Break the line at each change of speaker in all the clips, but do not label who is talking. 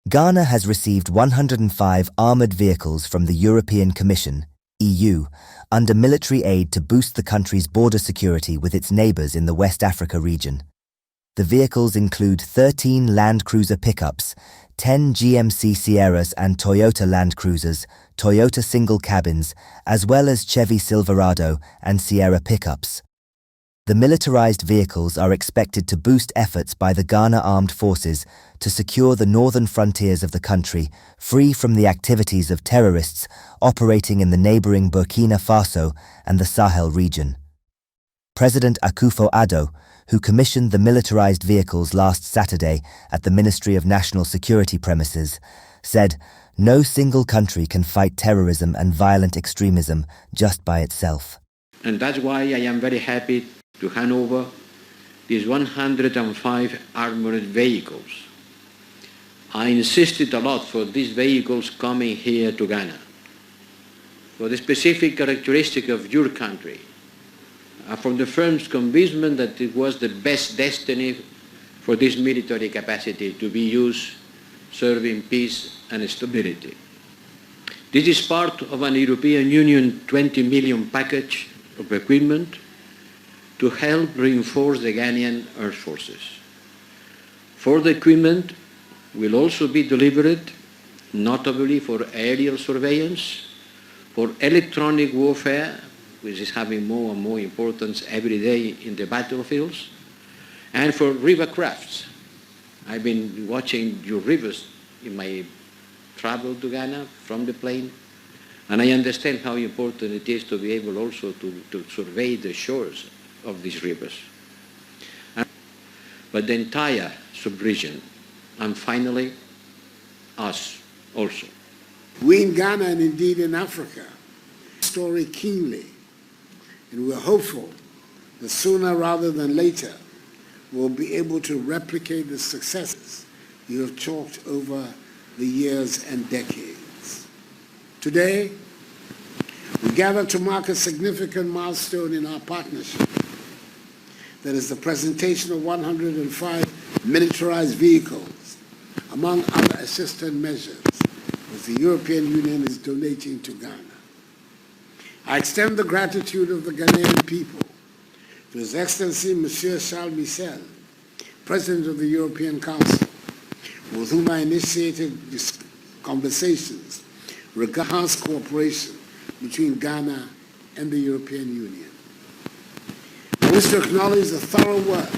Ghana has received 105 armoured vehicles from the European Commission, EU, under military aid to boost the country's border security with its neighbours in the West Africa region. The vehicles include 13 Land Cruiser pickups, 10 GMC Sierras and Toyota Land Cruisers, Toyota single cabins, as well as Chevy Silverado and Sierra pickups. The militarized vehicles are expected to boost efforts by the Ghana Armed Forces to secure the northern frontiers of the country, free from the activities of terrorists operating in the neighboring Burkina Faso and the Sahel region. President Akuffo Adodo, who commissioned the militarized vehicles last Saturday at the Ministry of National Security premises, said, "No single country can fight terrorism and violent extremism just by itself."
And that's why I am very happy to hand over these 105 armored vehicles. I insisted a lot for these vehicles coming here to Ghana, for the specific characteristic of your country, from the firm's convincement that it was the best destiny for this military capacity to be used serving peace and stability. This is part of an European Union 20 million package of equipment to help reinforce the Ghanaian Air Forces. For the equipment will also be delivered, notably for aerial surveillance, for electronic warfare, which is having more and more importance every day in the battlefields, and for river crafts. I've been watching your rivers in my travel to Ghana from the plane, and I understand how important it is to be able also to survey the shores of these rivers. But the entire sub-region, and finally, us also.
We in Ghana and indeed in Africa story keenly, and we're hopeful that sooner rather than later we'll be able to replicate the successes you have chalked over the years and decades. Today, we gather to mark a significant milestone in our partnership. That is the presentation of 105 militarized vehicles, among other assistance measures, which the European Union is donating to Ghana. I extend the gratitude of the Ghanaian people to His Excellency Monsieur Charles Michel, President of the European Council, with whom I initiated these conversations regarding enhanced cooperation between Ghana and the European Union. I wish to acknowledge the thorough work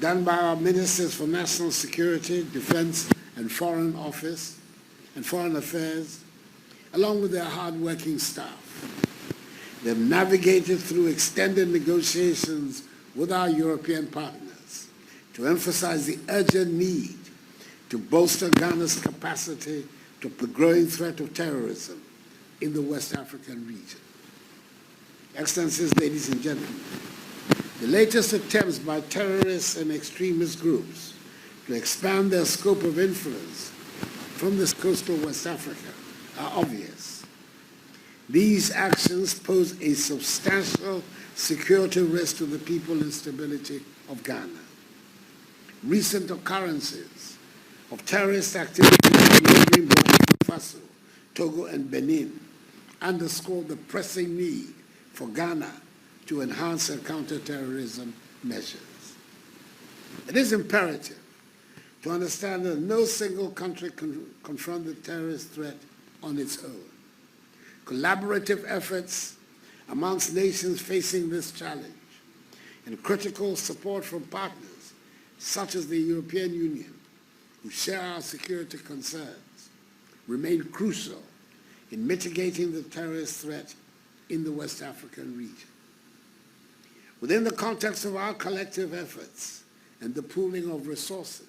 done by our Ministers for National Security, Defense, and Foreign Affairs, along with their hard-working staff. They've navigated through extended negotiations with our European partners to emphasize the urgent need to bolster Ghana's capacity to the growing threat of terrorism in the West African region. Excellencies, ladies and gentlemen, the latest attempts by terrorists and extremist groups to expand their scope of influence from this coastal West Africa are obvious. These actions pose a substantial security risk to the people and stability of Ghana. Recent occurrences of terrorist activity in neighboring Burkina Faso, Togo, and Benin underscore the pressing need for Ghana to enhance their counterterrorism measures. It is imperative to understand that no single country can confront the terrorist threat on its own. Collaborative efforts amongst nations facing this challenge and critical support from partners such as the European Union, who share our security concerns, remain crucial in mitigating the terrorist threat in the West African region. Within the context of our collective efforts and the pooling of resources,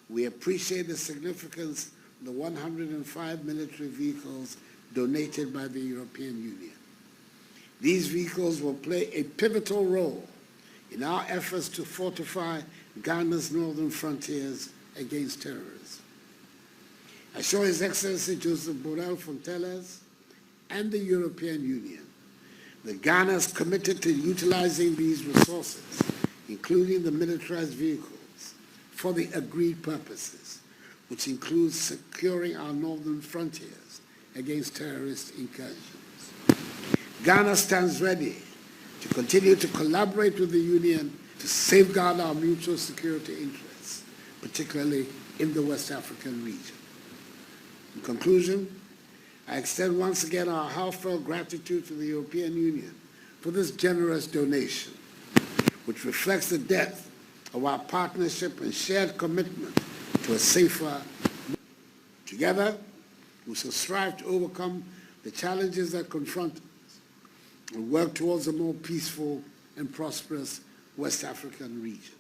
we appreciate the significance of the 105 military vehicles donated by the European Union. These vehicles will play a pivotal role in our efforts to fortify Ghana's northern frontiers against terrorism. I assure His Excellency Joseph Borrell Fonteles and the European Union that Ghana is committed to utilizing these resources, including the militarized vehicles, for the agreed purposes, which includes securing our northern frontiers against terrorist incursions. Ghana stands ready to continue to collaborate with the Union to safeguard our mutual security interests, particularly in the West African region. In conclusion, I extend once again our heartfelt gratitude to the European Union for this generous donation, which reflects the depth of our partnership and shared commitment to a safer. Together, we shall strive to overcome the challenges that confront us and work towards a more peaceful and prosperous West African region.